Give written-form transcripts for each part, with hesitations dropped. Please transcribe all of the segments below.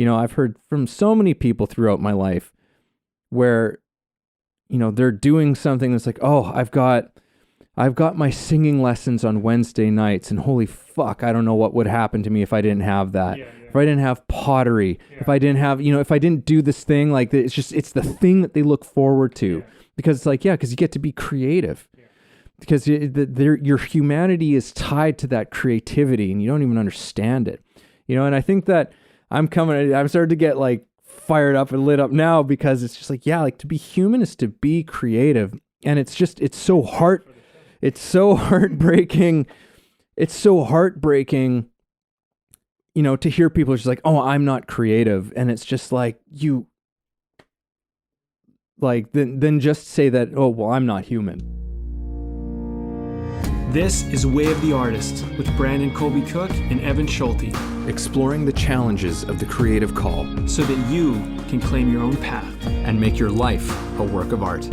I've heard from so many people throughout my life where, they're doing something that's like, oh, I've got my singing lessons on Wednesday nights, and holy fuck, I don't know what would happen to me if I didn't have that. If I didn't have pottery, if I didn't have, if I didn't do this thing, like it's the thing that they look forward to because it's like, because you get to be creative because your humanity is tied to that creativity and you don't even understand it, and I think that I'm starting to get like fired up and lit up now because it's just like, like to be human is to be creative. And it's so heartbreaking. It's so heartbreaking, to hear people just like, oh, I'm not creative. And it's just like, then just say that, oh, well, I'm not human. This is Way of the Artist with Brandon Colby Cook and Evan Schulte. Exploring the challenges of the creative call so that you can claim your own path and make your life a work of art.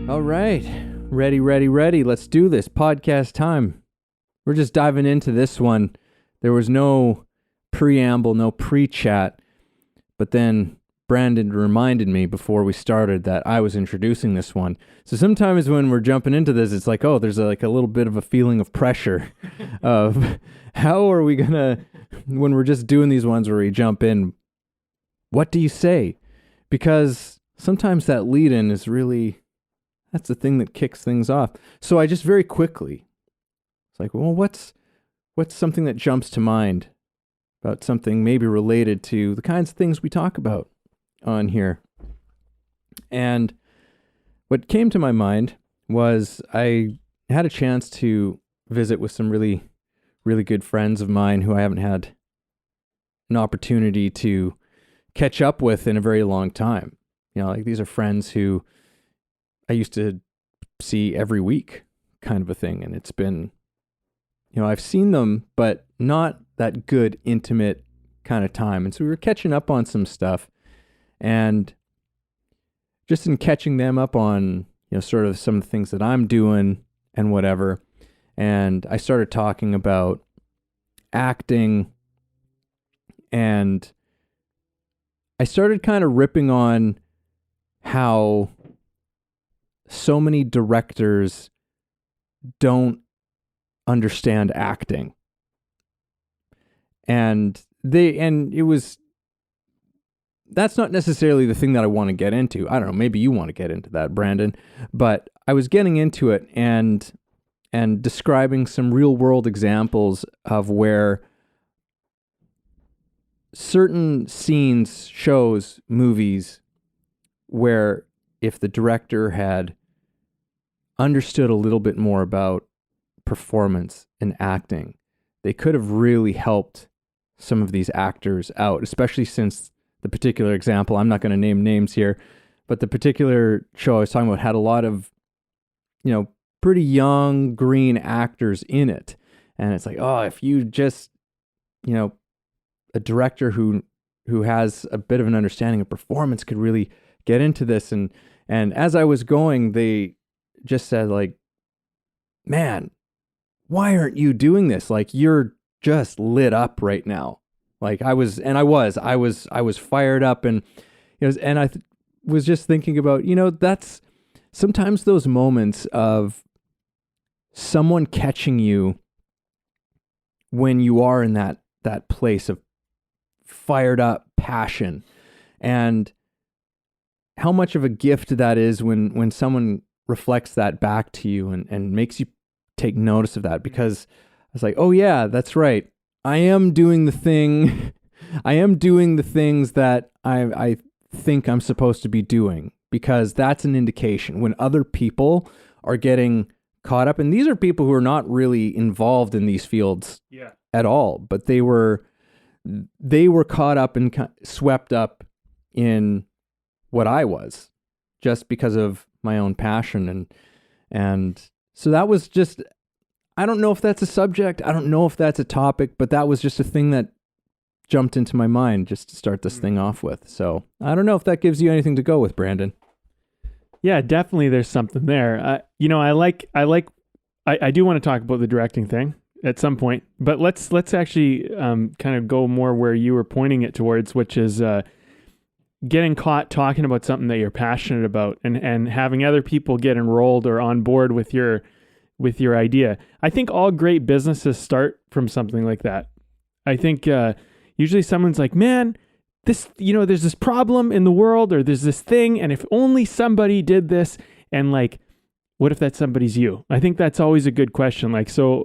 All right. Ready. Let's do this. Podcast time. We're just diving into this one. There was no preamble, no pre-chat, but then Brandon reminded me before we started that I was introducing this one. So sometimes when we're jumping into this, it's like, oh, there's like a little bit of a feeling of pressure of how are we gonna, when we're just doing these ones where we jump in, what do you say? Because sometimes that lead-in is really, that's the thing that kicks things off. So I just very quickly, it's like, well, what's something that jumps to mind about something maybe related to the kinds of things we talk about on here? And what came to my mind was I had a chance to visit with some really, really good friends of mine who I haven't had an opportunity to catch up with in a very long time. Like these are friends who I used to see every week kind of a thing. And it's been, I've seen them, but not that good, intimate kind of time. And so we were catching up on some stuff, and just in catching them up on, sort of some of the things that I'm doing and whatever. And I started talking about acting, and I started kind of ripping on how so many directors don't understand acting. And that's not necessarily the thing that I want to get into. I don't know, maybe you want to get into that, Brandon, but I was getting into it and describing some real world examples of where certain scenes, shows, movies, where if the director had understood a little bit more about performance and acting, they could have really helped some of these actors out, especially since the particular example, I'm not going to name names here, but the particular show I was talking about had a lot of, pretty young green actors in it. And it's like, oh, if you just, a director who has a bit of an understanding of performance could really get into this. And as I was going, they just said like, man, why aren't you doing this? Like, you're just lit up right now. Like I was fired up, and and I was just thinking about, that's sometimes those moments of someone catching you when you are in that place of fired up passion, and how much of a gift that is when someone reflects that back to you and makes you take notice of that. Because I was like, oh yeah, that's right. I am doing the things that I think I'm supposed to be doing, because that's an indication when other people are getting caught up. And these are people who are not really involved in these fields at all, but they were caught up and swept up in what I was, just because of my own passion. And so that was just, I don't know if that's a subject, I don't know if that's a topic, but that was just a thing that jumped into my mind just to start this thing off with. So I don't know if that gives you anything to go with, Brandon. Yeah, definitely there's something there. I do want to talk about the directing thing at some point, but let's actually kind of go more where you were pointing it towards, which is getting caught talking about something that you're passionate about and having other people get enrolled or on board with your idea. I think all great businesses start from something like that. I think usually someone's like, man, there's this problem in the world, or there's this thing, and if only somebody did this, and like, what if that somebody's you? I think that's always a good question. Like, so,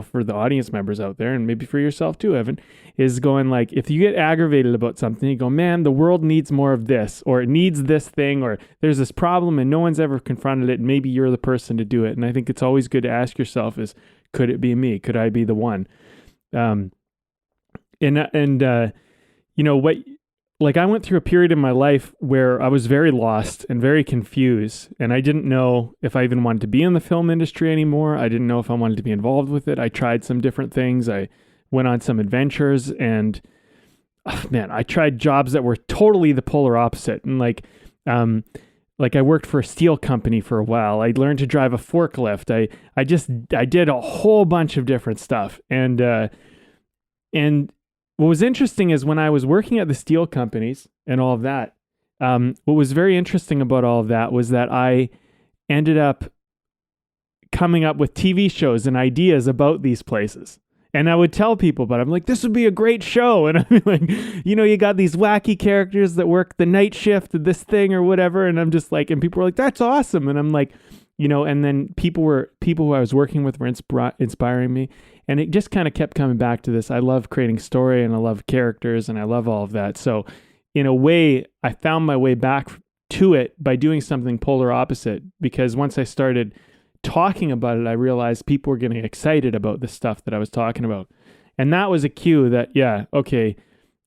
for the audience members out there, and maybe for yourself too, Evan, is going like, if you get aggravated about something, you go, man, the world needs more of this, or it needs this thing, or there's this problem and no one's ever confronted it. And maybe you're the person to do it. And I think it's always good to ask yourself is, could it be me? Could I be the one? Like I went through a period in my life where I was very lost and very confused, and I didn't know if I even wanted to be in the film industry anymore. I didn't know if I wanted to be involved with it. I tried some different things. I went on some adventures, and I tried jobs that were totally the polar opposite. And like I worked for a steel company for a while. I learned to drive a forklift. I did a whole bunch of different stuff. And what was interesting is when I was working at the steel companies and all of that, what was very interesting about all of that was that I ended up coming up with TV shows and ideas about these places. And I would tell people, but I'm like, this would be a great show. And I'm like, you got these wacky characters that work the night shift of this thing or whatever. And I'm just like, and people were like, that's awesome. And I'm like, and then people who I was working with were inspiring me. And it just kind of kept coming back to this. I love creating story, and I love characters, and I love all of that. So in a way, I found my way back to it by doing something polar opposite, because once I started talking about it, I realized people were getting excited about the stuff that I was talking about. And that was a cue that, yeah, okay,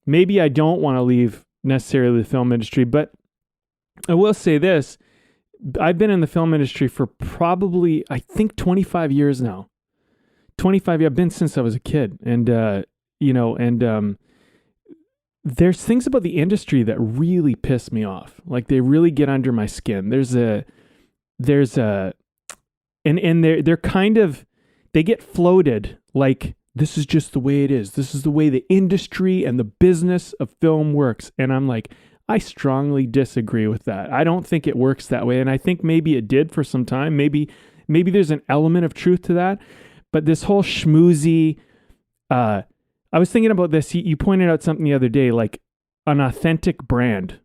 maybe I don't want to leave necessarily the film industry, but I will say this. I've been in the film industry for probably, I think, 25 years now. 25 years. I've been since I was a kid. And, there's things about the industry that really piss me off. Like, they really get under my skin. And they're kind of, they get floated like, this is just the way it is. This is the way the industry and the business of film works. And I'm like, I strongly disagree with that. I don't think it works that way. And I think maybe it did for some time. Maybe there's an element of truth to that. But this whole schmoozy, I was thinking about this. You pointed out something the other day, like an authentic brand.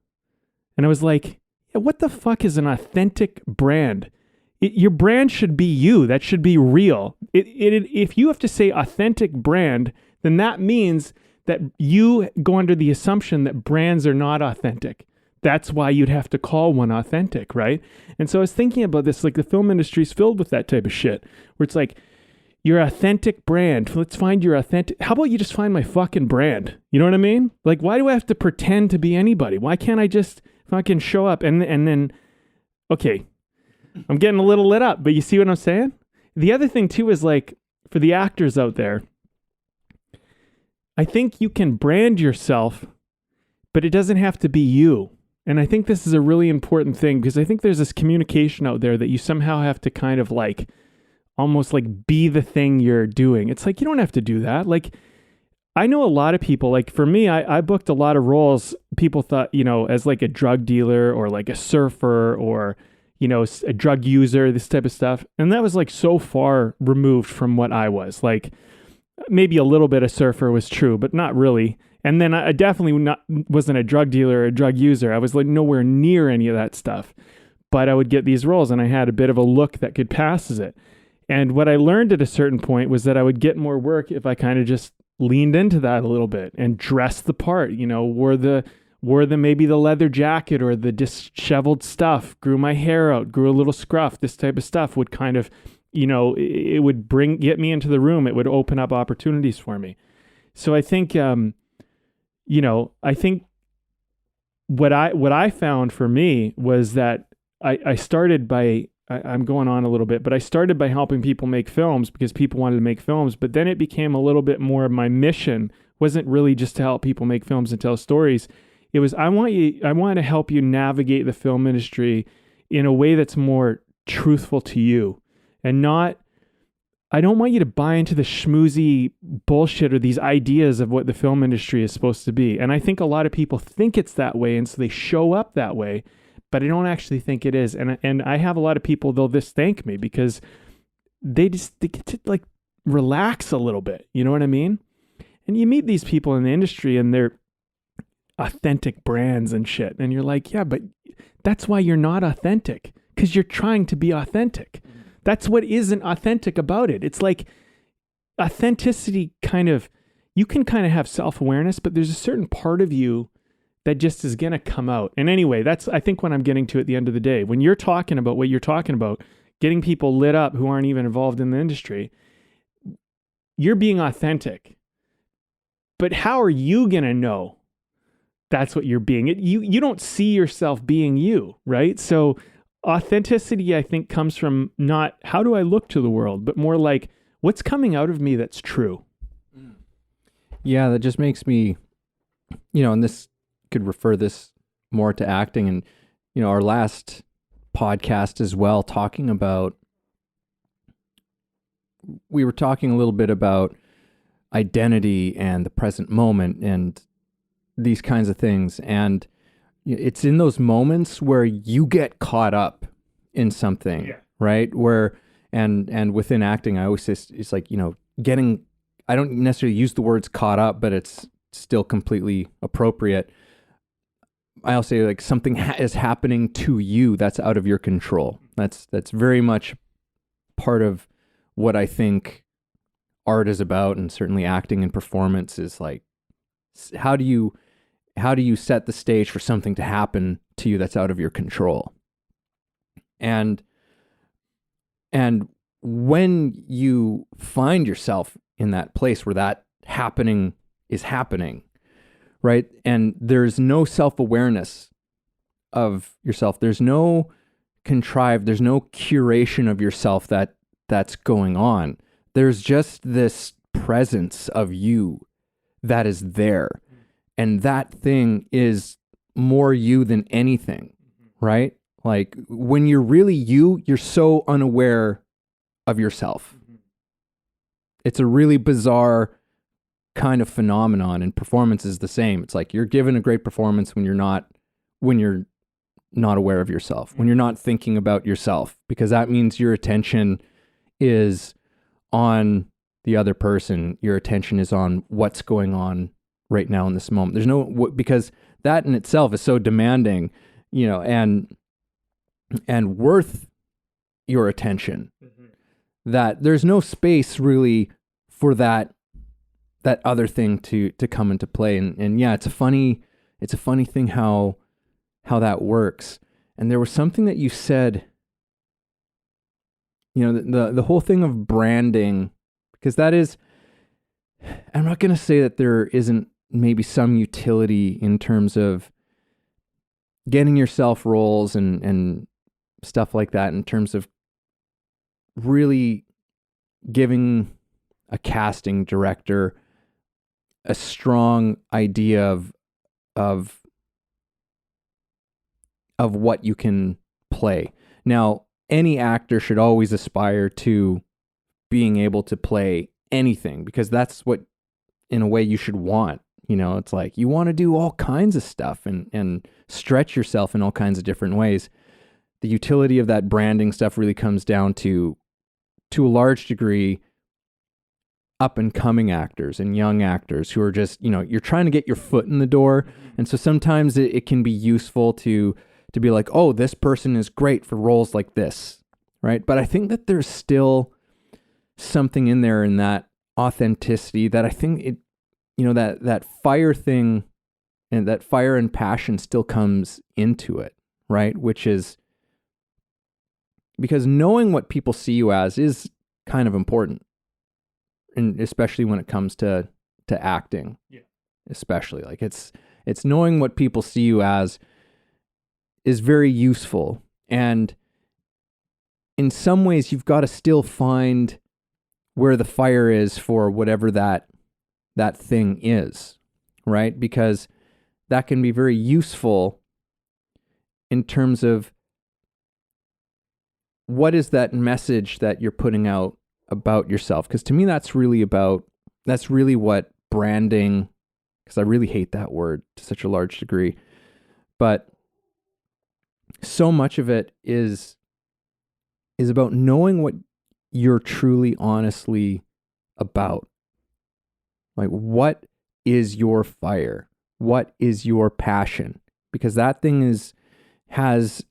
And I was like, yeah, what the fuck is an authentic brand? Your brand should be you. That should be real. If you have to say authentic brand, then that means that you go under the assumption that brands are not authentic. That's why you'd have to call one authentic, right? And so I was thinking about this, like the film industry is filled with that type of shit, where it's like, your authentic brand. Let's find your authentic. How about you just find my fucking brand? You know what I mean? Like, why do I have to pretend to be anybody? Why can't I just fucking show up? And then, okay, I'm getting a little lit up, but you see what I'm saying? The other thing too is like, for the actors out there, I think you can brand yourself, but it doesn't have to be you. And I think this is a really important thing, because I think there's this communication out there that you somehow have to kind of like, almost like be the thing you're doing. It's like, you don't have to do that. Like, I know a lot of people, like for me, I booked a lot of roles. People thought, as like a drug dealer or like a surfer or, a drug user, this type of stuff. And that was like so far removed from what I was. Like, maybe a little bit of surfer was true, but not really. And then I definitely wasn't a drug dealer or a drug user. I was like nowhere near any of that stuff. But I would get these roles and I had a bit of a look that could pass as it. And what I learned at a certain point was that I would get more work if I kind of just leaned into that a little bit and dressed the part, wore the maybe the leather jacket or the disheveled stuff, grew my hair out, grew a little scruff. This type of stuff would kind of, it would get me into the room. It would open up opportunities for me. So I think, I think what I found for me was that I started by, I'm going on a little bit, but I started by helping people make films because people wanted to make films. But then it became a little bit more, my mission wasn't really just to help people make films and tell stories. It was, I want to help you navigate the film industry in a way that's more truthful to you, and not, I don't want you to buy into the schmoozy bullshit or these ideas of what the film industry is supposed to be. And I think a lot of people think it's that way, and so they show up that way, but I don't actually think it is. And I have a lot of people, they'll just thank me because they get to like relax a little bit. You know what I mean? And you meet these people in the industry and they're authentic brands and shit. And you're like, yeah, but that's why you're not authentic, because you're trying to be authentic. That's what isn't authentic about it. It's like authenticity you can kind of have self-awareness, but there's a certain part of you that just is going to come out. And anyway, that's, I think, what I'm getting to at the end of the day. When you're talking about what you're talking about, getting people lit up who aren't even involved in the industry, you're being authentic. But how are you going to know that's what you're being? You don't see yourself being you, right? So authenticity, I think, comes from not how do I look to the world, but more like what's coming out of me that's true. Yeah, that just makes me, and this could refer this more to acting, and, our last podcast as well, we were talking a little bit about identity and the present moment and these kinds of things. And it's in those moments where you get caught up in something, right? Where, and within acting, I always say it's like, I don't necessarily use the words caught up, but it's still completely appropriate. I'll say like something is happening to you that's out of your control. That's very much part of what I think art is about, and certainly acting and performance is like, how do you set the stage for something to happen to you that's out of your control? And when you find yourself in that place where that happening is happening, right? And there's no self-awareness of yourself. There's no there's no curation of yourself that's going on. There's just this presence of you that is there. And that thing is more you than anything, right? Like when you're really you're so unaware of yourself. It's a really bizarre kind of phenomenon, and performance is the same. It's like you're given a great performance when you're not aware of yourself, when you're not thinking about yourself, because that means your attention is on the other person. Your attention is on what's going on right now in this moment. There's because that in itself is so demanding, and worth your attention, that there's no space really for that other thing to come into play. And yeah, it's a funny thing how that works. And there was something that you said, the whole thing of branding, because that is, I'm not going to say that there isn't maybe some utility in terms of getting yourself roles and stuff like that, in terms of really giving a casting director a strong idea of what you can play. Now, any actor should always aspire to being able to play anything, because that's what, in a way, you should want. It's like you want to do all kinds of stuff and stretch yourself in all kinds of different ways. The utility of that branding stuff really comes down to a large degree, up and coming actors and young actors who are just, you're trying to get your foot in the door. And so sometimes it can be useful to be like, oh, this person is great for roles like this, right? But I think that there's still something in there in that authenticity that I think it, that fire thing, and that fire and passion still comes into it, right? Which is because knowing what people see you as is kind of important. And especially when it comes to acting, especially like it's knowing what people see you as is very useful. And in some ways, you've got to still find where the fire is for whatever that thing is, right? Because that can be very useful in terms of what is that message that you're putting out about yourself? Because to me, that's really what branding, because I really hate that word to such a large degree, but so much of it is about knowing what you're truly honestly about. Like, what is your fire? What is your passion? Because that thing has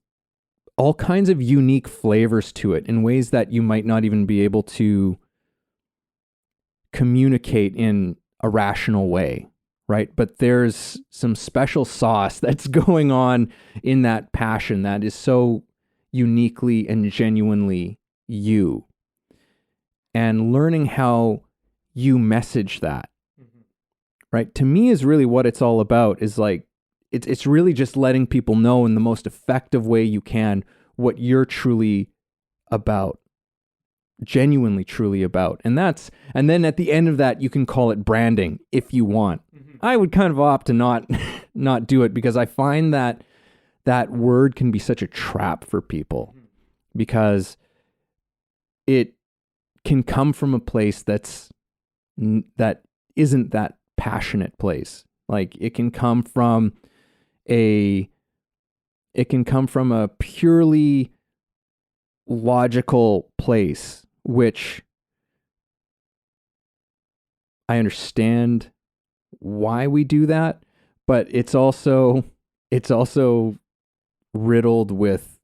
all kinds of unique flavors to it in ways that you might not even be able to communicate in a rational way, right? But there's some special sauce that's going on in that passion that is so uniquely and genuinely you. And learning how you message that, right? To me is really what it's all about, is like, it's really just letting people know in the most effective way you can what you're truly about, genuinely truly about. And then at the end of that, you can call it branding if you want. I would kind of opt to not do it, because I find that word can be such a trap for people, because it can come from a place that isn't that passionate place. Like, it can come from a purely logical place, which I understand why we do that, but it's also riddled with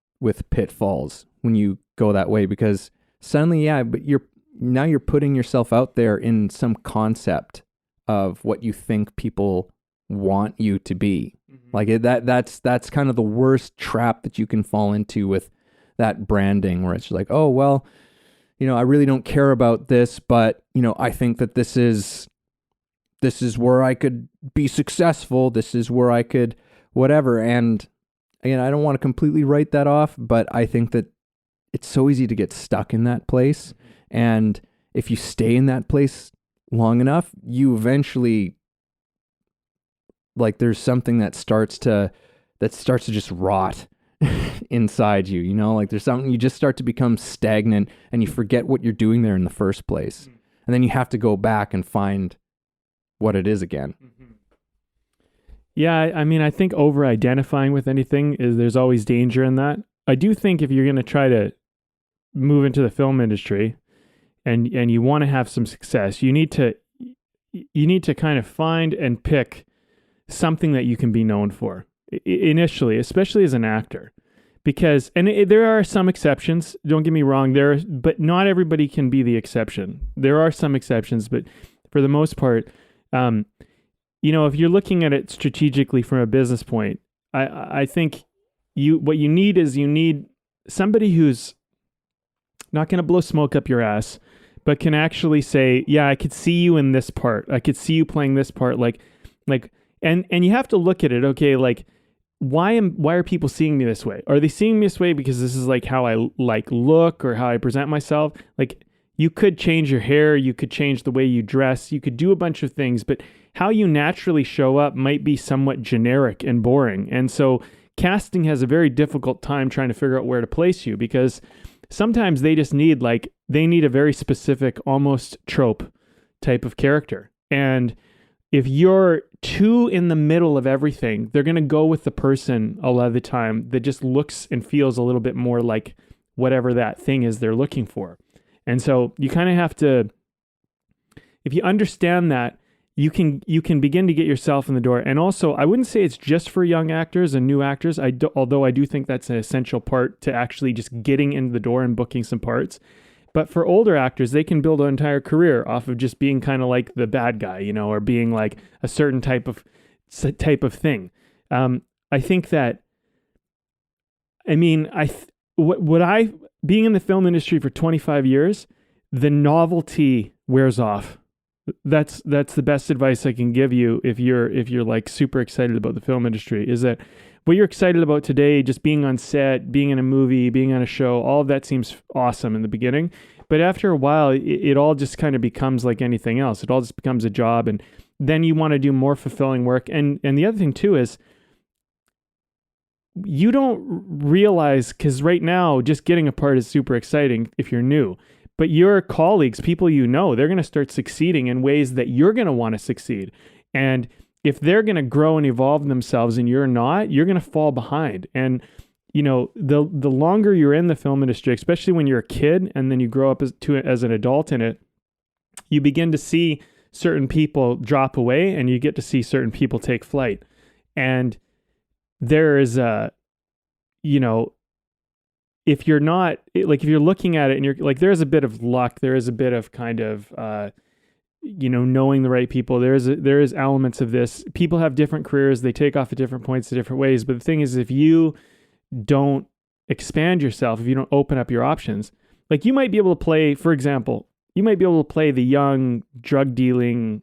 pitfalls when you go that way, because suddenly, but you're putting yourself out there in some concept of what you think people want you to be. Like, that's kind of the worst trap that you can fall into with that branding, where it's like, oh, well, I really don't care about this, but, I think that this is where I could be successful. This is where I could whatever. And again, I don't want to completely write that off, but I think that it's so easy to get stuck in that place. And if you stay in that place long enough, you eventually, like, there's something that starts to just rot inside you, like there's something, you just start to become stagnant and you forget what you're doing there in the first place. And then you have to go back and find what it is again. Yeah, I mean, I think over-identifying with anything there's always danger in that. I do think if you're going to try to move into the film industry and you want to have some success, you need to kind of find and pick something that you can be known for initially, especially as an actor. Because, there are some exceptions, don't get me wrong, but not everybody can be the exception. There are some exceptions, but for the most part, if you're looking at it strategically from a business point, I think what you need somebody who's not going to blow smoke up your ass, but can actually say, yeah, I could see you in this part. I could see you playing this part. And you have to look at it. Okay, like, why are people seeing me this way? Are they seeing me this way because this is like how I look or how I present myself? Like, you could change your hair, you could change the way you dress, you could do a bunch of things, but how you naturally show up might be somewhat generic and boring. And so casting has a very difficult time trying to figure out where to place you, because sometimes they just need a very specific, almost trope type of character. And if you're too in the middle of everything, they're going to go with the person a lot of the time that just looks and feels a little bit more like whatever that thing is they're looking for. And so you kind of have to, if you understand that, you can begin to get yourself in the door. And also, I wouldn't say it's just for young actors and new actors, although I do think that's an essential part to actually just getting in the door and booking some parts. But for older actors, they can build an entire career off of just being kind of like the bad guy, or being like a certain type of thing. I think that, being in the film industry for 25 years, the novelty wears off. That's the best advice I can give you if you're like super excited about the film industry, is that what you're excited about today, just being on set, being in a movie, being on a show, all of that seems awesome in the beginning. But after a while, it all just kind of becomes like anything else. It all just becomes a job. And then you want to do more fulfilling work. And the other thing too is, you don't realize, because right now just getting a part is super exciting if you're new, but your colleagues, people you know, they're going to start succeeding in ways that you're going to want to succeed. And if they're going to grow and evolve themselves and you're not, you're going to fall behind. And the longer you're in the film industry, especially when you're a kid and then you grow up as an adult in it, you begin to see certain people drop away and you get to see certain people take flight. And there is if you're not, like, if you're looking at it and you're like, there's a bit of luck, there is a bit of kind of, knowing the right people. There is elements of this. People have different careers. They take off at different points in different ways. But the thing is, if you don't expand yourself, if you don't open up your options, like, you might be able to play, for example, the young drug dealing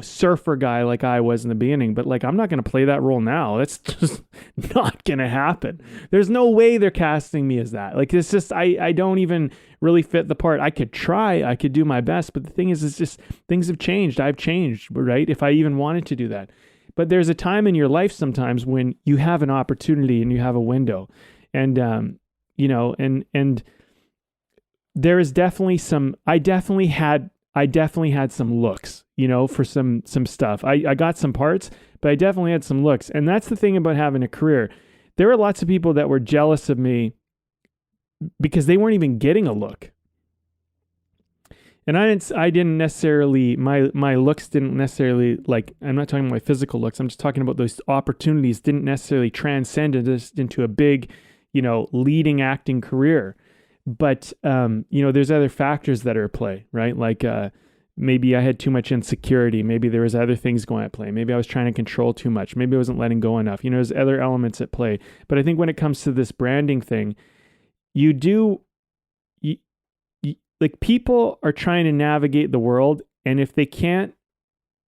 surfer guy like I was in the beginning, but like, I'm not going to play that role now. That's just not going to happen. There's no way they're casting me as that. Like, it's just, I don't even really fit the part. I could try, I could do my best, but the thing is, it's just, things have changed. I've changed, right? If I even wanted to do that. But there's a time in your life sometimes when you have an opportunity and you have a window, and and there is definitely some, I definitely had some looks, for some stuff. I got some parts, but I definitely had some looks. And that's the thing about having a career. There were lots of people that were jealous of me because they weren't even getting a look. And I didn't necessarily, my looks didn't necessarily, like, I'm not talking about my physical looks. I'm just talking about those opportunities didn't necessarily transcend into a big, leading acting career. But, there's other factors that are at play, right? Like, maybe I had too much insecurity. Maybe there was other things going at play. Maybe I was trying to control too much. Maybe I wasn't letting go enough. There's other elements at play. But I think when it comes to this branding thing, like, people are trying to navigate the world. And if they can't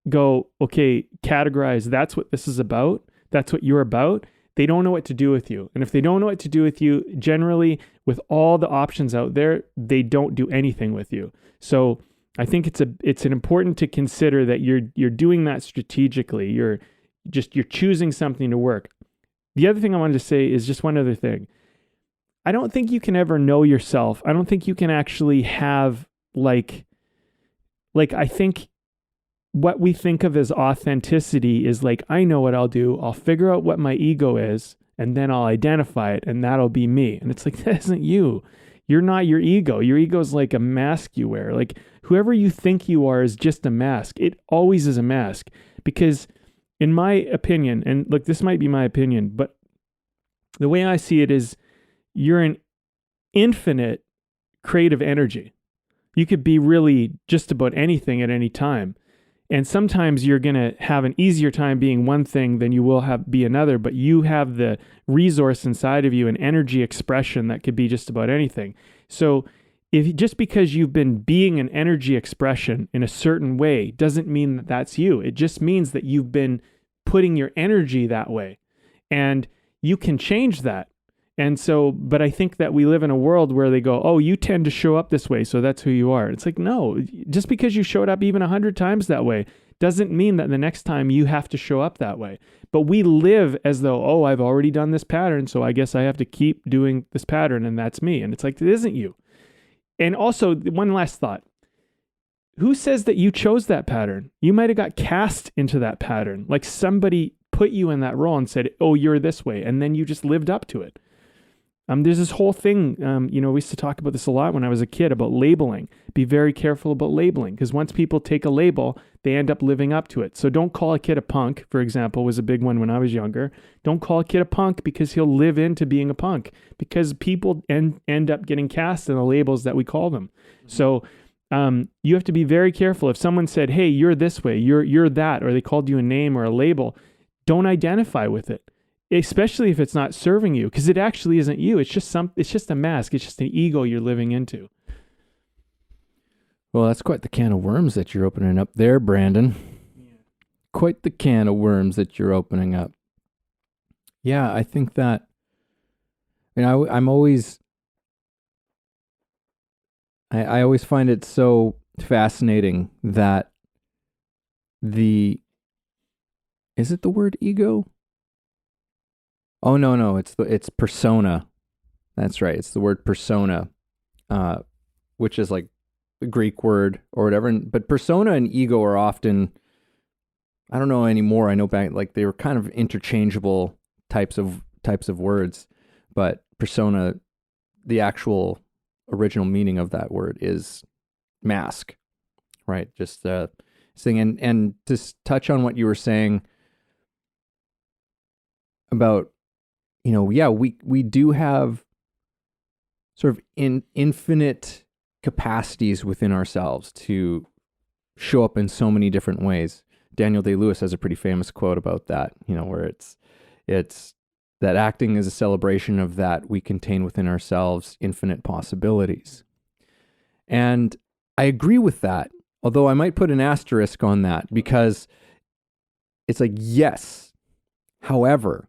go, okay, categorize, that's what this is about, that's what you're about, they don't know what to do with you. And if they don't know what to do with you, generally, with all the options out there, they don't do anything with you. So I think it's important to consider that you're doing that strategically. You're choosing something to work. The other thing I wanted to say is just one other thing. I don't think you can ever know yourself. I don't think you can actually have like I think what we think of as authenticity is like, I know what I'll do. I'll figure out what my ego is, and then I'll identify it, and that'll be me. And it's like, that isn't you. You're not your ego. Your ego is like a mask you wear. Like, whoever you think you are is just a mask. It always is a mask. Because in my opinion, and look, this might be my opinion, but the way I see it is, you're an infinite creative energy. You could be really just about anything at any time. And sometimes you're going to have an easier time being one thing than you will be another, but you have the resource inside of you, an energy expression that could be just about anything. So just because you've been being an energy expression in a certain way doesn't mean that that's you. It just means that you've been putting your energy that way, and you can change that. And so, but I think that we live in a world where they go, oh, you tend to show up this way, so that's who you are. It's like, no, just because you showed up even 100 times that way doesn't mean that the next time you have to show up that way. But we live as though, oh, I've already done this pattern, so I guess I have to keep doing this pattern, and that's me. And it's like, it isn't you. And also, one last thought. Who says that you chose that pattern? You might have got cast into that pattern. Like, somebody put you in that role and said, oh, you're this way. And then you just lived up to it. There's this whole thing, we used to talk about this a lot when I was a kid, about labeling. Be very careful about labeling, because once people take a label, they end up living up to it. So don't call a kid a punk, for example, was a big one when I was younger. Don't call a kid a punk, because he'll live into being a punk, because people end up getting cast in the labels that we call them. Mm-hmm. So you have to be very careful. If someone said, hey, you're this way, you're that, or they called you a name or a label, don't identify with it. Especially if it's not serving you, because it actually isn't you. It's just a mask. It's just an ego you're living into. Well, that's quite the can of worms that you're opening up there, Brandon. Yeah. Quite the can of worms that you're opening up. Yeah, I think that, I'm always, I always find it so fascinating that is it the word ego? Oh no, it's persona. That's right. It's the word persona, which is like the Greek word or whatever. But persona and ego are often, I don't know anymore. I know back like they were kind of interchangeable types of words, but persona, the actual original meaning of that word is mask, right? Just thing. And to touch on what you were saying about, yeah, we do have sort of infinite capacities within ourselves to show up in so many different ways. Daniel Day-Lewis has a pretty famous quote about that, where it's that acting is a celebration of that we contain within ourselves infinite possibilities. And I agree with that, although I might put an asterisk on that because it's like, yes, however,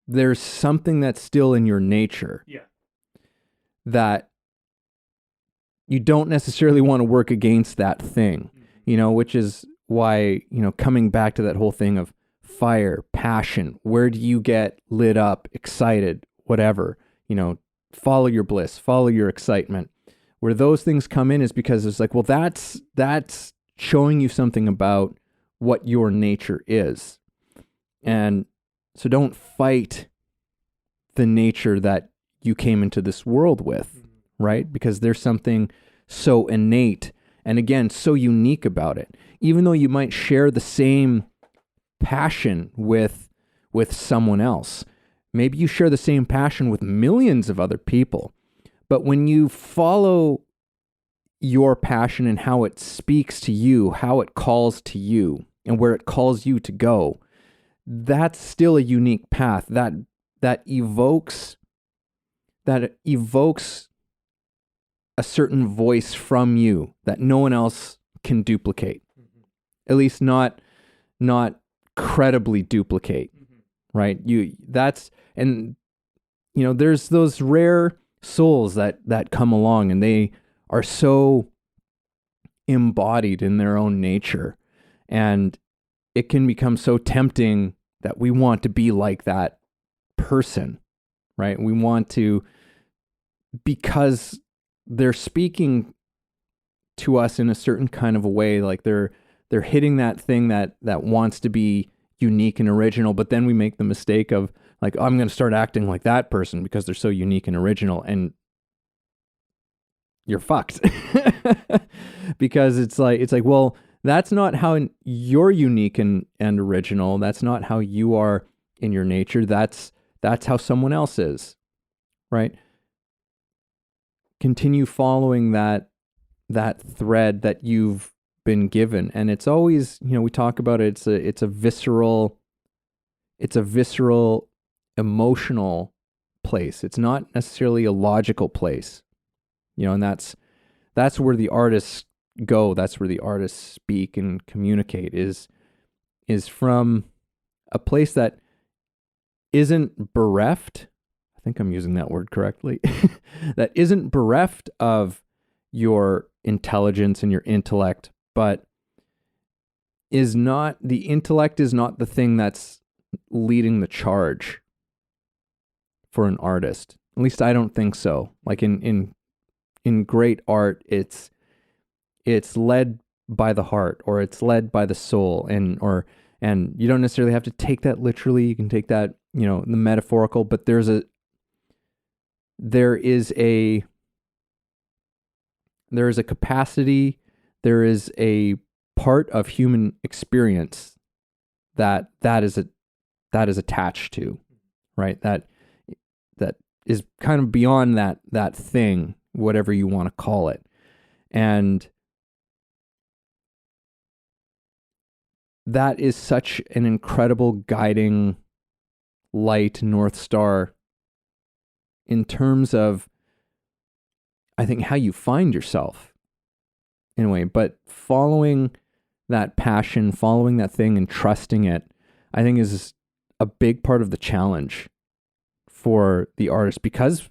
there's something that's still in your nature that you don't necessarily want to work against that thing, which is why, coming back to that whole thing of fire, passion, where do you get lit up, excited, whatever, follow your bliss, follow your excitement. Where those things come in is because it's like, well, that's showing you something about what your nature is. And so don't fight the nature that you came into this world with, right? Because there's something so innate and, again, so unique about it. Even though you might share the same passion with someone else, maybe you share the same passion with millions of other people, but when you follow your passion and how it speaks to you, how it calls to you, and where it calls you to go, that's still a unique path that evokes a certain voice from you that no one else can duplicate. At least not credibly duplicate. Right? There's those rare souls that come along and they are so embodied in their own nature, and it can become so tempting that we want to be like that person, right? We want to, because they're speaking to us in a certain kind of a way, like they're hitting that thing that wants to be unique and original, but then we make the mistake of like, oh, I'm going to start acting like that person because they're so unique and original, and you're fucked. Because it's like, well, that's not how you're unique and original. That's not how you are in your nature. That's how someone else is, right? Continue following that thread that you've been given, and it's always, we talk about it. It's a visceral emotional place. It's not necessarily a logical place, and that's where the artists go. That's where the artists speak and communicate is from a place that isn't bereft. I think I'm using that word correctly. That isn't bereft of your intelligence and your intellect, but the intellect is not the thing that's leading the charge for an artist. At least I don't think so. Like in great art, it's led by the heart, or it's led by the soul, and you don't necessarily have to take that literally. You can take that, the metaphorical, but there is a capacity, there is a part of human experience that is attached to, right? That is kind of beyond that thing, whatever you want to call it. And that is such an incredible guiding light, North Star, in terms of, I think, how you find yourself in a way. But following that passion, following that thing and trusting it, I think is a big part of the challenge for the artist, because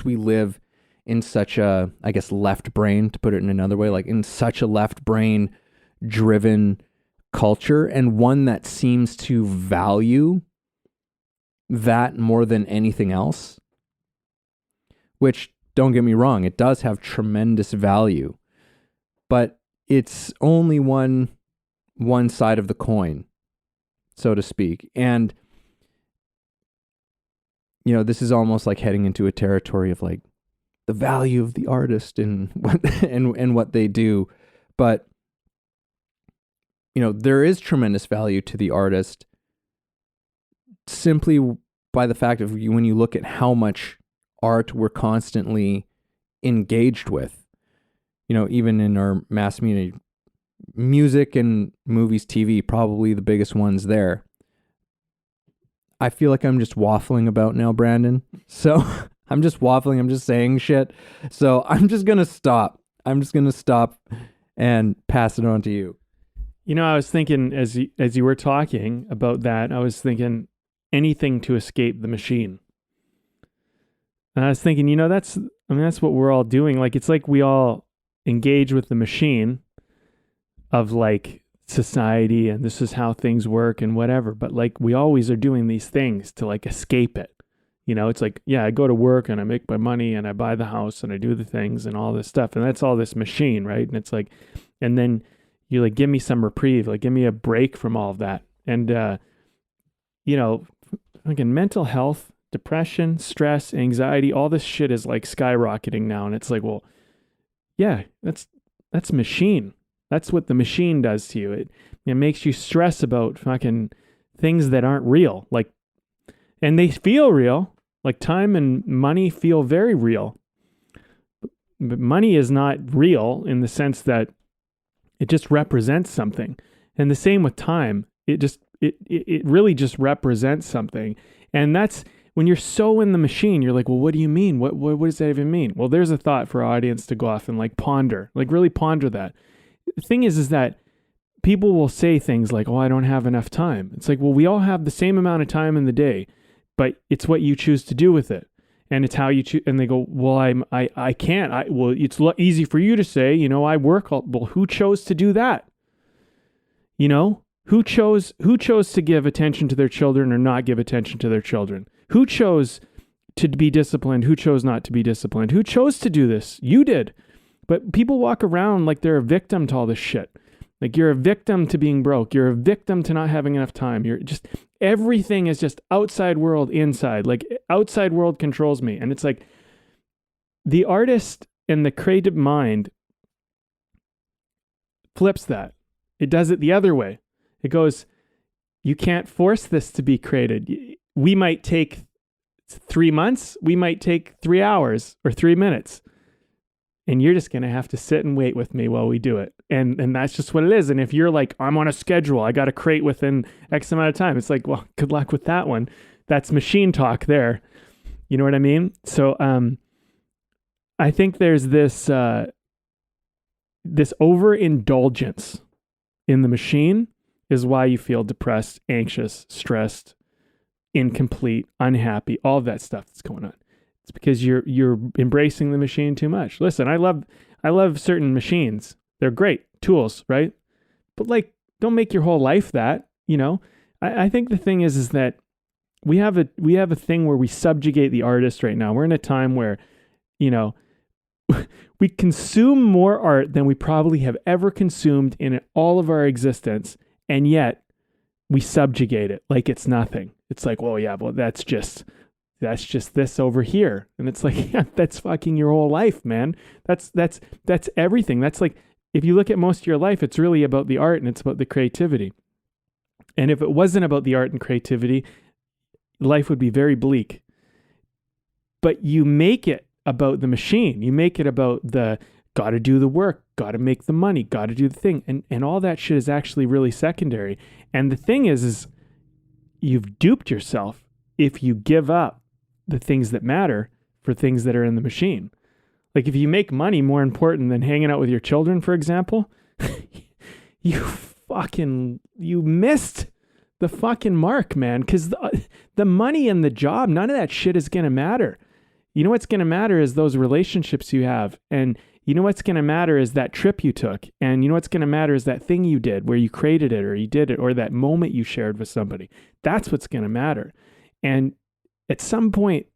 we live in such a, I guess, left brain, to put it in another way, like in such a left brain driven culture, and one that seems to value that more than anything else, which, don't get me wrong, it does have tremendous value, but it's only one side of the coin, so to speak. And, you know, this is almost like heading into a territory of like the value of the artist and what, and what they do. But, you know, there is tremendous value to the artist simply by the fact of when you look at how much art we're constantly engaged with. You know, even in our mass media, music and movies, TV, probably the biggest ones there. I feel like I'm just waffling about now, Brandon. So I'm just waffling. I'm just saying shit. So I'm just going to stop. I'm just going to stop and pass it on to you. You know, I was thinking as you were talking about that, I was thinking anything to escape the machine. And I was thinking, you know, that's what we're all doing. Like, it's like we all engage with the machine of like society and this is how things work and whatever. But like, we always are doing these things to like escape it. You know, it's like, yeah, I go to work and I make my money and I buy the house and I do the things and all this stuff. And that's all this machine, right? And it's like, and then you like, give me some reprieve, like give me a break from all of that. And, you know, again, mental health, depression, stress, anxiety, all this shit is like skyrocketing now. And it's like, well, yeah, that's machine. That's what the machine does to you. It makes you stress about fucking things that aren't real. Like, and they feel real. Like time and money feel very real. But money is not real in the sense that it just represents something. And the same with time. It really just represents something. And that's when you're so in the machine, you're like, well, what do you mean? What does that even mean? Well, there's a thought for our audience to go off and like ponder, like really ponder that. The thing is that people will say things like, oh, I don't have enough time. It's like, well, we all have the same amount of time in the day, but it's what you choose to do with it. And it's how you choose. And they go, well, I can't. Well, it's easy for you to say, you know, I work. Well, who chose to do that? You know, who chose to give attention to their children or not give attention to their children? Who chose to be disciplined? Who chose not to be disciplined? Who chose to do this? You did. But people walk around like they're a victim to all this shit. Like you're a victim to being broke. You're a victim to not having enough time. You're just, everything is just outside world, inside. Like outside world controls me. And it's like the artist and the creative mind flips that. It does it the other way. It goes, you can't force this to be created. We might take 3 months. We might take 3 hours or 3 minutes. And you're just going to have to sit and wait with me while we do it. And that's just what it is. And if you're like, I'm on a schedule, I got to create within X amount of time. It's like, well, good luck with that one. That's machine talk there. You know what I mean? So I think there's this overindulgence in the machine is why you feel depressed, anxious, stressed, incomplete, unhappy, all of that stuff that's going on. It's because you're embracing the machine too much. Listen, I love certain machines. They're great tools, right? But like, don't make your whole life that, you know? I think the thing is that we have a thing where we subjugate the artist right now. We're in a time where, you know, we consume more art than we probably have ever consumed in all of our existence. And yet we subjugate it like it's nothing. It's like, well, yeah, well, that's just this over here. And it's like, yeah, that's fucking your whole life, man. That's everything. That's like, if you look at most of your life, it's really about the art and it's about the creativity. And if it wasn't about the art and creativity, life would be very bleak. But you make it about the machine. You make it about the got to do the work, got to make the money, got to do the thing. And all that shit is actually really secondary. And the thing is you've duped yourself if you give up the things that matter for things that are in the machine. Like if you make money more important than hanging out with your children, for example, you missed the fucking mark, man. Because the money and the job, none of that shit is going to matter. You know what's going to matter is those relationships you have. And you know what's going to matter is that trip you took. And you know what's going to matter is that thing you did where you created it or you did it or that moment you shared with somebody. That's what's going to matter. And at some point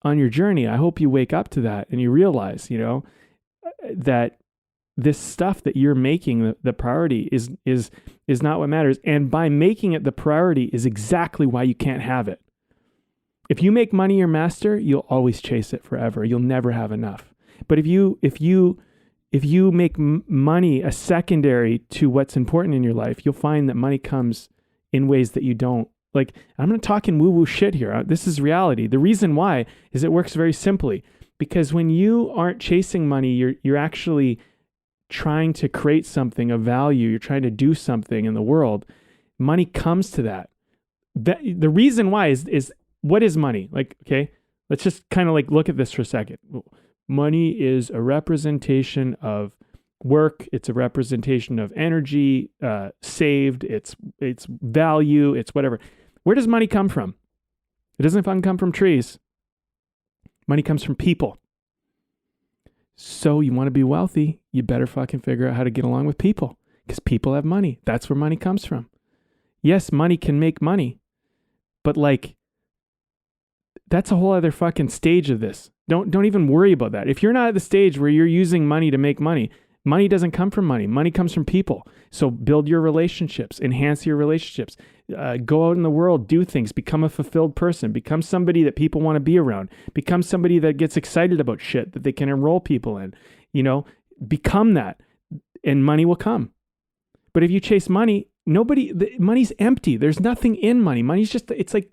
on your journey, I hope you wake up to that and you realize, that this stuff that you're making the priority is not what matters. And by making it the priority is exactly why you can't have it. If you make money your master, you'll always chase it forever. You'll never have enough. But if you make money a secondary to what's important in your life, you'll find that money comes in ways that you don't. Like, I'm not talking woo-woo shit here. This is reality. The reason why is it works very simply. Because when you aren't chasing money, you're actually trying to create something of value. You're trying to do something in the world. Money comes to that. The reason why is what is money? Like, okay, let's just kind of like look at this for a second. Money is a representation of work. It's a representation of energy saved. It's value. It's whatever. Where does money come from? It doesn't fucking come from trees. Money comes from people. So you want to be wealthy, you better fucking figure out how to get along with people, because people have money. That's where money comes from. Yes, money can make money, but like, that's a whole other fucking stage of this. Don't even worry about that. If you're not at the stage where you're using money to make money, money doesn't come from money. Money comes from people. So build your relationships, enhance your relationships, go out in the world, do things, become a fulfilled person, become somebody that people want to be around, become somebody that gets excited about shit that they can enroll people in, become that, and money will come. But if you chase money, money's empty. There's nothing in money. Money's just, it's like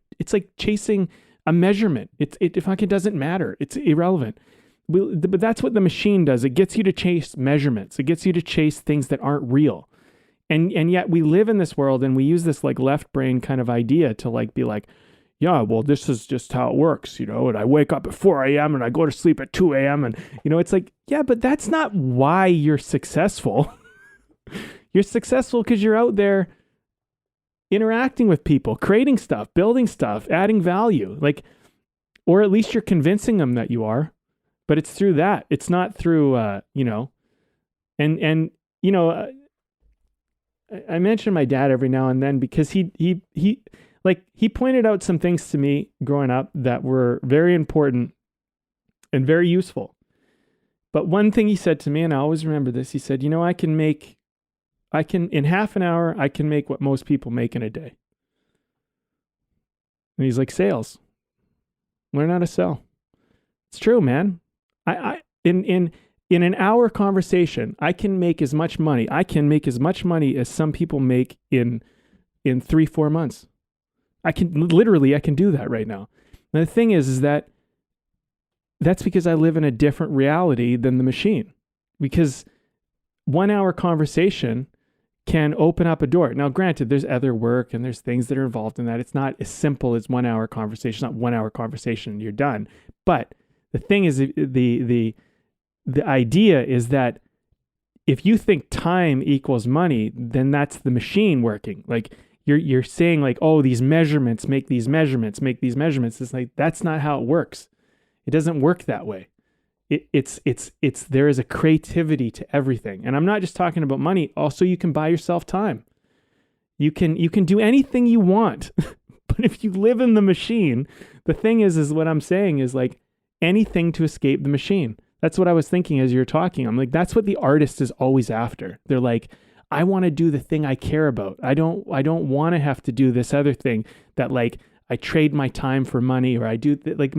chasing a measurement. It fucking doesn't matter. It's irrelevant. But that's what the machine does. It gets you to chase measurements. It gets you to chase things that aren't real. And yet we live in this world and we use this like left brain kind of idea to like be like, yeah, well, this is just how it works, and I wake up at 4 a.m. and I go to sleep at 2 a.m. And, it's like, yeah, but that's not why you're successful. You're successful because you're out there interacting with people, creating stuff, building stuff, adding value, like, or at least you're convincing them that you are. But it's through that. It's not through, I mention my dad every now and then because he pointed out some things to me growing up that were very important and very useful. But one thing he said to me, and I always remember this, he said, in half an hour, I can make what most people make in a day. And he's like, sales. Learn how to sell. It's true, man. In an hour conversation, I can make as much money. I can make as much money as some people make in 3-4 months. I can do that right now. And the thing is that that's because I live in a different reality than the machine. Because 1 hour conversation can open up a door. Now, granted, there's other work and there's things that are involved in that. It's not as simple as 1 hour conversation. It's not 1 hour conversation and you're done. But the thing is, the idea is that if you think time equals money, then that's the machine working. Like you're saying like, oh, these measurements make these measurements, make these measurements. It's like, that's not how it works. It doesn't work that way. It's there is a creativity to everything. And I'm not just talking about money. Also, you can buy yourself time. You can do anything you want. But if you live in the machine, the thing is what I'm saying is like anything to escape the machine. That's what I was thinking as you're talking. I'm like, that's what the artist is always after. They're like, I want to do the thing I care about. I don't want to have to do this other thing that like I trade my time for money, or I do like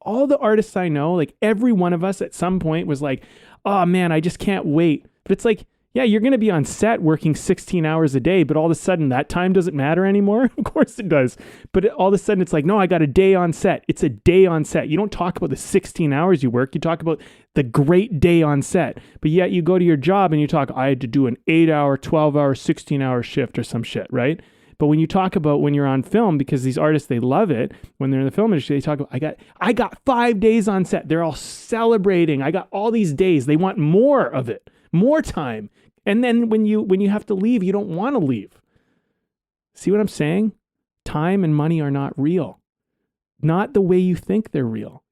all the artists I know, like every one of us at some point was like, oh man, I just can't wait. But it's like, yeah, you're going to be on set working 16 hours a day, but all of a sudden that time doesn't matter anymore. Of course it does. But all of a sudden it's like, no, I got a day on set. It's a day on set. You don't talk about the 16 hours you work. You talk about the great day on set. But yet you go to your job and you talk, I had to do an 8-hour, 12-hour, 16-hour shift or some shit, right? But when you talk about when you're on film, because these artists, they love it. When they're in the film industry, they talk about, I got 5 days on set. They're all celebrating. I got all these days. They want more of it, more time. And then when you have to leave, you don't want to leave. See what I'm saying? Time and money are not real. Not the way you think they're real.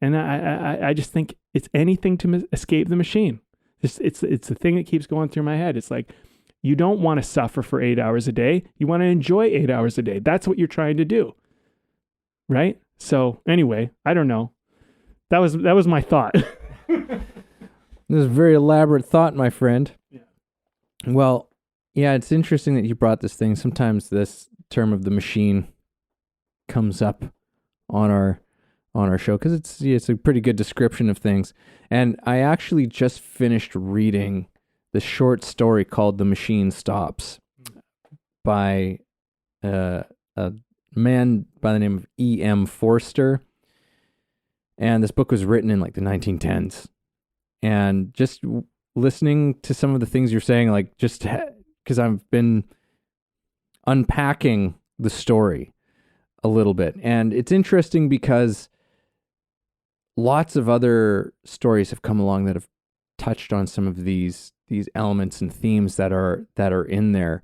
And I just think it's anything to escape the machine. It's the thing that keeps going through my head. It's like, you don't want to suffer for 8 hours a day. You want to enjoy 8 hours a day. That's what you're trying to do. Right? So anyway, I don't know. That was my thought. This is a very elaborate thought, my friend. Yeah. Well, yeah, it's interesting that you brought this thing. Sometimes this term of the machine comes up on our show because it's a pretty good description of things. And I actually just finished reading the short story called "The Machine Stops" by a man by the name of E.M. Forster. And this book was written in like the 1910s. And just listening to some of the things you're saying, like just because I've been unpacking the story a little bit. And it's interesting because lots of other stories have come along that have touched on some of these elements and themes that are in there.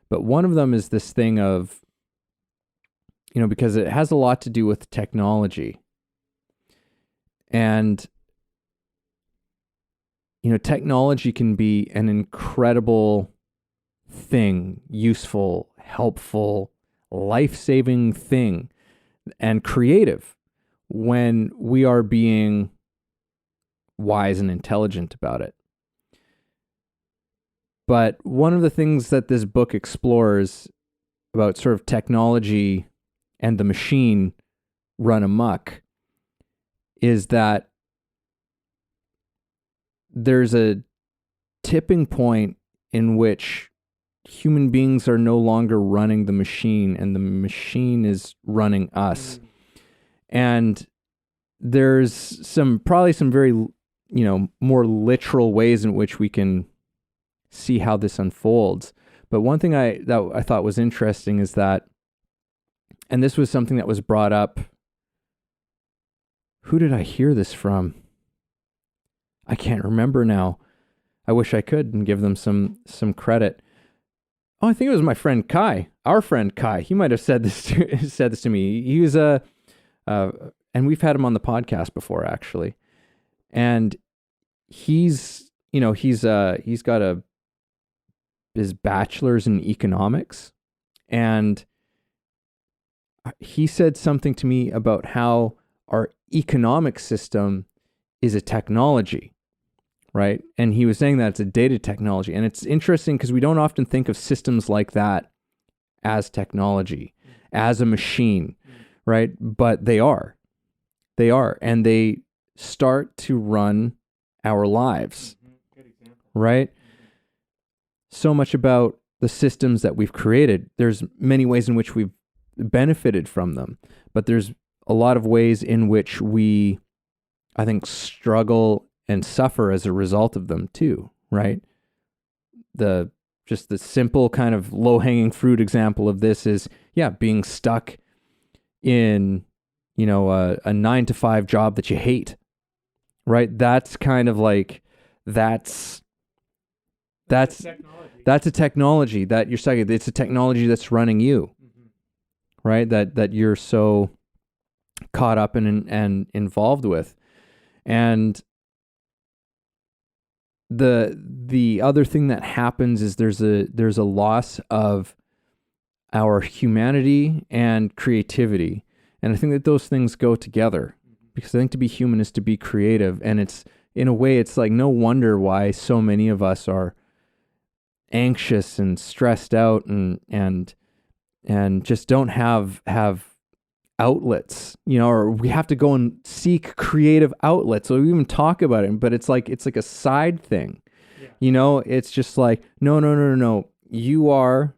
But one of them is this thing of, because it has a lot to do with technology. And technology can be an incredible thing, useful, helpful, life-saving thing, and creative when we are being wise and intelligent about it. But one of the things that this book explores about sort of technology and the machine run amok is that there's a tipping point in which human beings are no longer running the machine and the machine is running us. And there's probably some very, more literal ways in which we can see how this unfolds. But one thing that I thought was interesting is that, and this was something that was brought up. Who did I hear this from? I can't remember now. I wish I could and give them some credit. Oh, I think it was my friend Kai, our friend Kai. He might have said this to me. He was and we've had him on the podcast before actually. And he's got his bachelor's in economics, and he said something to me about how our economic system is a technology, right? And he was saying that it's a data technology. And it's interesting because we don't often think of systems like that as technology, as a machine, right? But they are. They are. And they start to run our lives, right? So much about the systems that we've created. There's many ways in which we've benefited from them, but there's a lot of ways in which we, I think, struggle and suffer as a result of them too, right? The simple kind of low-hanging fruit example of this is, being stuck in, a 9-to-5 job that you hate, right? That's kind of like, that's a technology that you're stuck. It's a technology that's running you, right? That you're so caught up in and involved with. And the other thing that happens is there's a loss of our humanity and creativity. And I think that those things go together, because I think to be human is to be creative. And it's, in a way, it's like no wonder why so many of us are anxious and stressed out and just don't have outlets, or we have to go and seek creative outlets. So we even talk about it, but it's like a side thing. It's just like, no. You are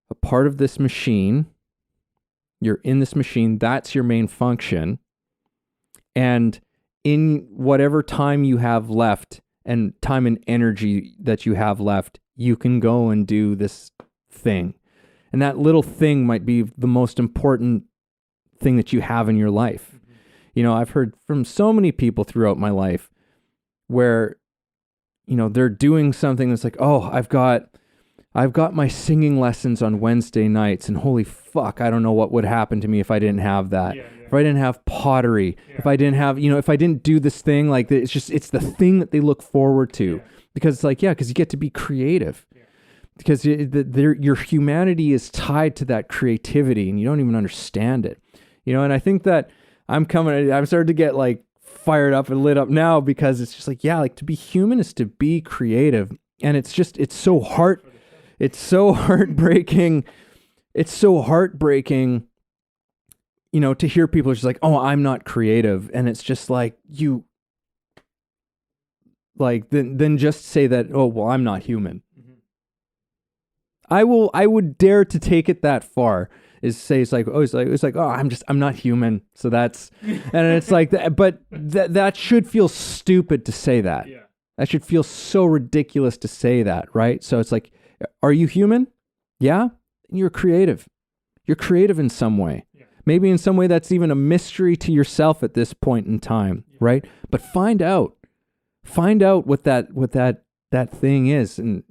a part of this machine. You're in this machine. That's your main function. And in whatever time you have left and time and energy that you have left, you can go and do this thing. And that little thing might be the most important thing that you have in your life. I've heard from so many people throughout my life where, they're doing something that's like, oh, I've got my singing lessons on Wednesday nights, and holy fuck, I don't know what would happen to me if I didn't have that. If I didn't have pottery, if I didn't have, if I didn't do this thing, like it's the thing that they look forward to, because it's like, because you get to be creative. Because your humanity is tied to that creativity, and you don't even understand it, And I think that I'm starting to get like fired up and lit up now, because it's just like, yeah, like to be human is to be creative. And it's so heartbreaking. It's so heartbreaking, to hear people just like, oh, I'm not creative. And it's just like, you like, then just say that, oh, well, I'm not human. I would dare to take it that far, is say it's like, oh, I'm not human. So that's, and it's like that, but that should feel stupid to say that. Yeah. That should feel so ridiculous to say that, right? So it's like, are you human? Yeah. You're creative. You're creative in some way. Yeah. Maybe in some way that's even a mystery to yourself at this point in time, right? But find out what that thing is, and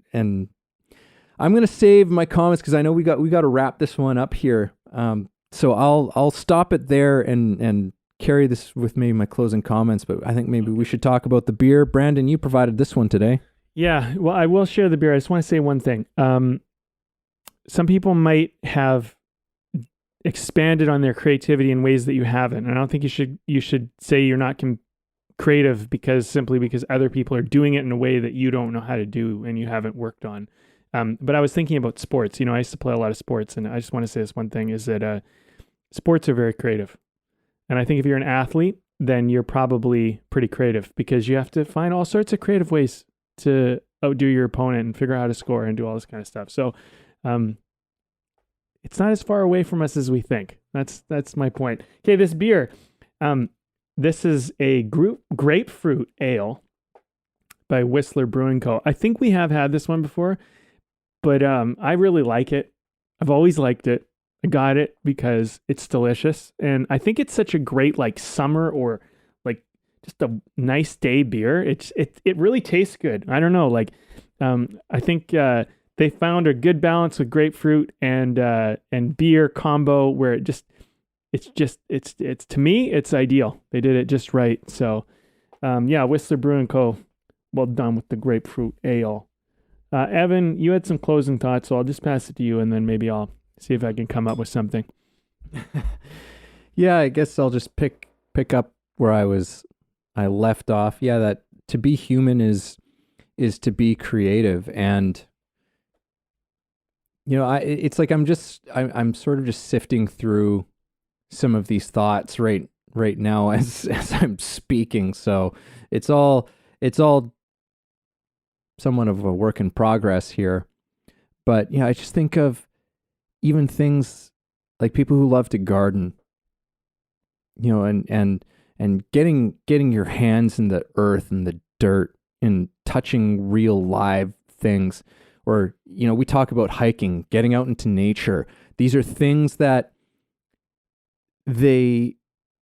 I'm going to save my comments because I know we got to wrap this one up here. So I'll stop it there and carry this with me, my closing comments. But I think maybe we should talk about the beer. Brandon, you provided this one today. Yeah, well, I will share the beer. I just want to say one thing. Some people might have expanded on their creativity in ways that you haven't, and I don't think you should say you're not creative simply because other people are doing it in a way that you don't know how to do and you haven't worked on. But I was thinking about sports. I used to play a lot of sports, and I just want to say this one thing is that sports are very creative. And I think if you're an athlete, then you're probably pretty creative, because you have to find all sorts of creative ways to outdo your opponent and figure out how to score and do all this kind of stuff. So it's not as far away from us as we think. That's my point. Okay, this beer. This is a grapefruit ale by Whistler Brewing Co. I think we have had this one before, but I really like it. I've always liked it. I got it because it's delicious, and I think it's such a great like summer or like just a nice day beer. It really tastes good. I don't know, like I think they found a good balance with grapefruit and beer combo where it's to me it's ideal. They did it just right. So Whistler Brewing Co. Well done with the grapefruit ale. Evan, you had some closing thoughts, so I'll just pass it to you, and then maybe I'll see if I can come up with something. Yeah, I guess I'll just pick up where I left off. Yeah, that to be human is to be creative, and it's like I'm sort of just sifting through some of these thoughts right now as I'm speaking. So it's all somewhat of a work in progress here. But I just think of even things like people who love to garden, and getting your hands in the earth and the dirt and touching real live things. Or, we talk about hiking, getting out into nature. These are things that they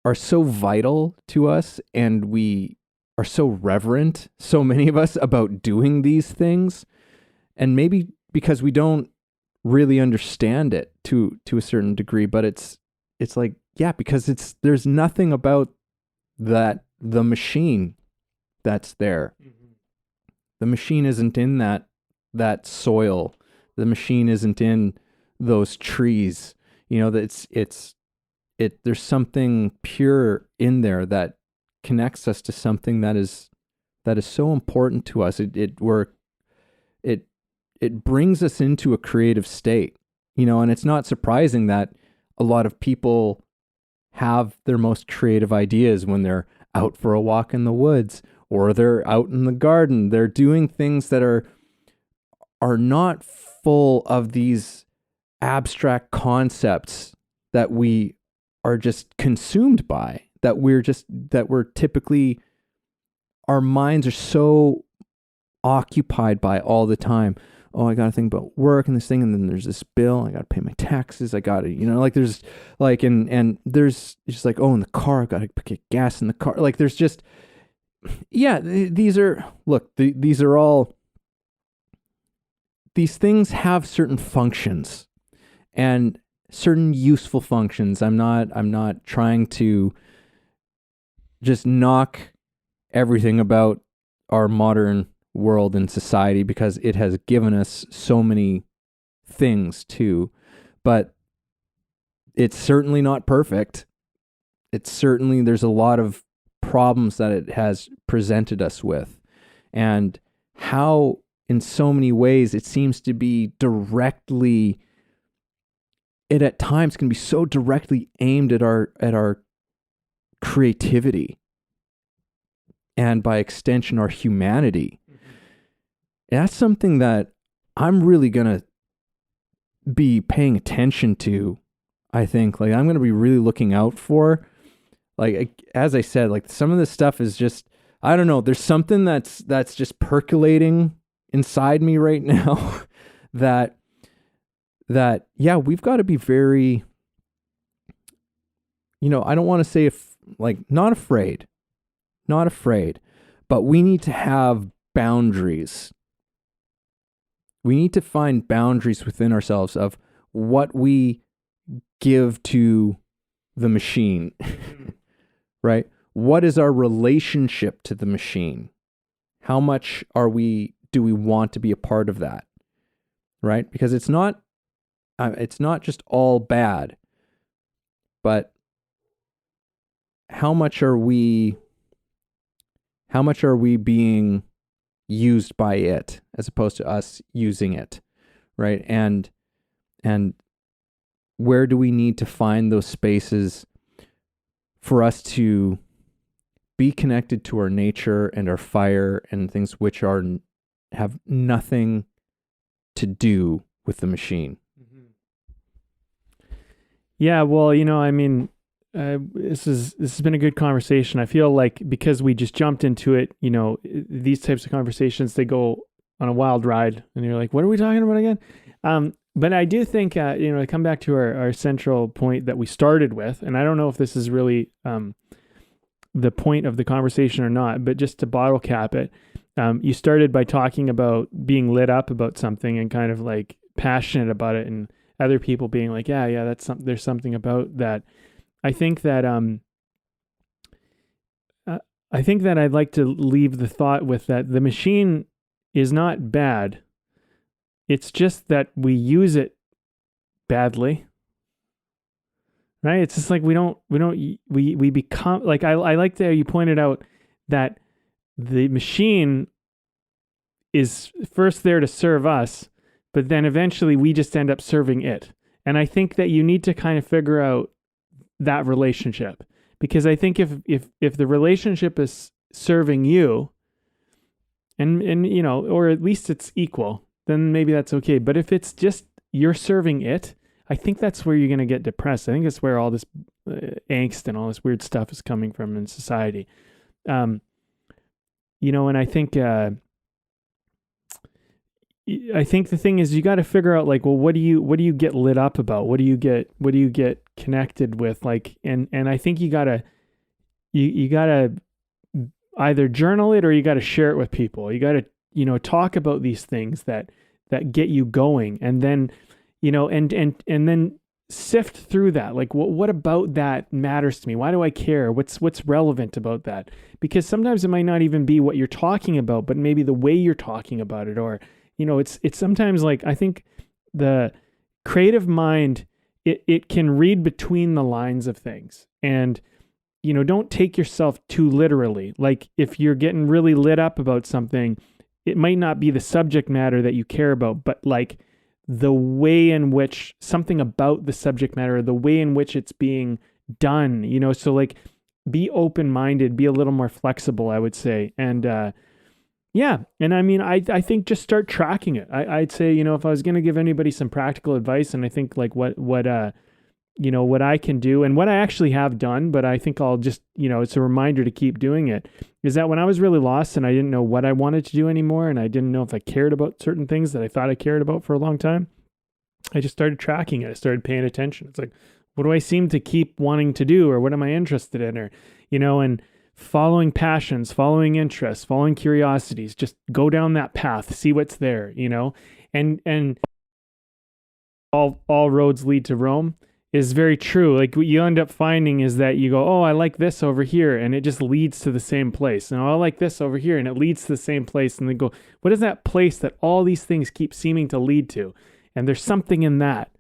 are so vital to us, and we are so reverent, so many of us, about doing these things. And maybe because we don't really understand it to a certain degree, but it's like, yeah, because there's nothing about the machine that's there. Mm-hmm. The machine isn't in that soil. The machine isn't in those trees. That there's something pure in there that connects us to something that is so important to us. It brings us into a creative state, and it's not surprising that a lot of people have their most creative ideas when they're out for a walk in the woods or they're out in the garden. They're doing things that are not full of these abstract concepts that we are just consumed by, that we're typically, our minds are so occupied by all the time. Oh, I got to think about work and this thing, and then there's this bill. I got to pay my taxes. I got to, there's like, and there's just like, oh, in the car, I got to get gas in the car. Like, there's just, these are all, these things have certain functions and certain useful functions. I'm not trying to just knock everything about our modern world and society, because it has given us so many things too, but it's certainly not perfect. it's certainly, there's a lot of problems that it has presented us with, and how in so many ways it seems to be directly, it at times can be so directly aimed at our creativity, and by extension our humanity. And that's something that I'm really going to be paying attention to. I think, like, I'm going to be really looking out for, like, as I said, like, some of this stuff is just, I don't know, there's something that's just percolating inside me right now that yeah, we've got to be very, I don't want to say not afraid, but we need to have boundaries. We need to find boundaries within ourselves of what we give to the machine, right? What is our relationship to the machine? How much do we want to be a part of that, right? Because it's not just all bad, but how much are we being used by it as opposed to us using it, right? And where do we need to find those spaces for us to be connected to our nature and our fire and things which have nothing to do with the machine? Yeah, well, I mean, this has been a good conversation. I feel like because we just jumped into it, these types of conversations, they go on a wild ride, and you're like, what are we talking about again? But I do think, to come back to our central point that we started with, and I don't know if this is really the point of the conversation or not, but just to bottle cap it, you started by talking about being lit up about something and kind of like passionate about it, and other people being like, yeah, there's something about that. I think that I'd like to leave the thought with that the machine is not bad. It's just that we use it badly, right? It's just like we become like, I like that you pointed out that the machine is first there to serve us, but then eventually we just end up serving it. And I think that you need to kind of figure out that relationship, because I think if the relationship is serving you and or at least it's equal, then maybe that's okay. But if it's just you're serving it, I think that's where you're going to get depressed. I think that's where all this angst and all this weird stuff is coming from in society. And I think the thing is, you got to figure out, like, well, what do you get lit up about? What do you get connected with? Like, and I think you gotta either journal it or you gotta share it with people. You gotta, talk about these things that get you going, and then, and then sift through that. Like, what about that matters to me? Why do I care? What's relevant about that? Because sometimes it might not even be what you're talking about, but maybe the way you're talking about it, or it's sometimes, like, I think the creative mind, it can read between the lines of things, and, don't take yourself too literally. Like, if you're getting really lit up about something, it might not be the subject matter that you care about, but like the way in which something about the subject matter, the way in which it's being done, so like, be open-minded, be a little more flexible, I would say. And, yeah. And I mean, I think just start tracking it. I'd say, if I was going to give anybody some practical advice, and I think like what I can do and what I actually have done, but I think I'll just, it's a reminder to keep doing it, is that when I was really lost and I didn't know what I wanted to do anymore, and I didn't know if I cared about certain things that I thought I cared about for a long time, I just started tracking it. I started paying attention. It's like, what do I seem to keep wanting to do, or what am I interested in, or, and following passions, following interests, following curiosities, just go down that path, see what's there, and all roads lead to Rome is very true. Like, what you end up finding is that you go, oh, I like this over here, and it just leads to the same place. And, oh, I like this over here, and it leads to the same place. And then go, what is that place that all these things keep seeming to lead to? And there's something in that.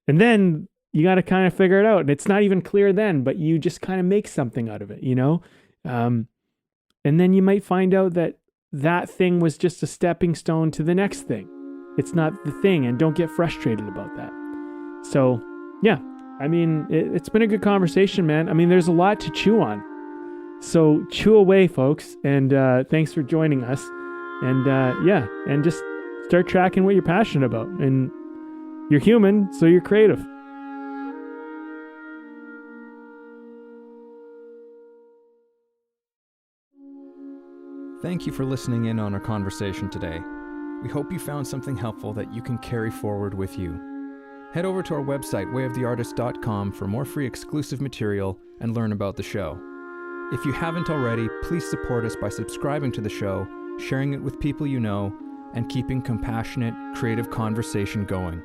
And then you got to kind of figure it out. And it's not even clear then, but you just kind of make something out of it, you know? And then you might find out that that thing was just a stepping stone to the next thing. It's not the thing, and don't get frustrated about that. So, yeah, I mean, it's been a good conversation, man. I mean, there's a lot to chew on. So chew away, folks, and thanks for joining us. And yeah, and just start tracking what you're passionate about. And you're human, so you're creative. Thank you for listening in on our conversation today. We hope you found something helpful that you can carry forward with you. Head over to our website, wayoftheartist.com, for more free exclusive material and learn about the show. If you haven't already, please support us by subscribing to the show, sharing it with people you know, and keeping compassionate, creative conversation going.